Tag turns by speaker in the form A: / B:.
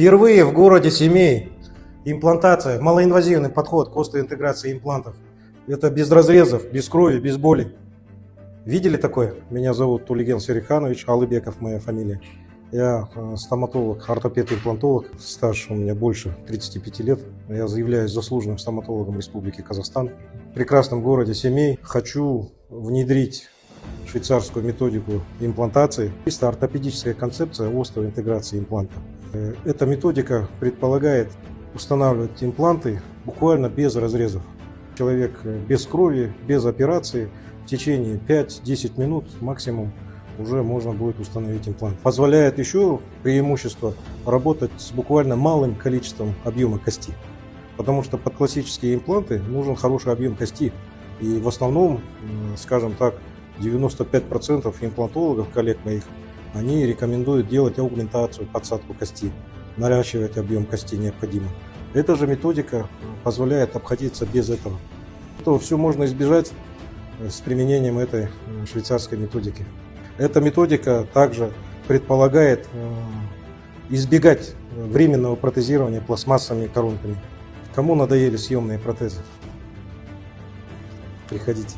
A: Впервые в городе Семей имплантация, малоинвазивный подход к остеоинтеграции имплантов. Это без разрезов, без крови, без боли. Видели такое? Меня зовут Тулиген Сериханович, Алыбеков моя фамилия. Я стоматолог, ортопед-имплантолог. Стаж у меня больше 35 лет. Я заявляюсь заслуженным стоматологом Республики Казахстан. В прекрасном городе Семей хочу внедрить швейцарскую методику имплантации. Чисто ортопедическая концепция остеоинтеграции импланта. Эта методика предполагает устанавливать импланты буквально без разрезов. Человек без крови, без операции в течение 5-10 минут максимум уже можно будет установить имплант. Позволяет еще преимущество работать с буквально малым количеством объема кости. Потому что под классические импланты нужен хороший объем кости. И в основном, скажем так, 95% имплантологов, коллег моих, они рекомендуют делать аугментацию, подсадку кости, наращивать объем кости необходимо. Эта же методика позволяет обходиться без этого. Это все можно избежать с применением этой швейцарской методики. Эта методика также предполагает избегать временного протезирования пластмассовыми коронками. Кому надоели съемные протезы? Приходите.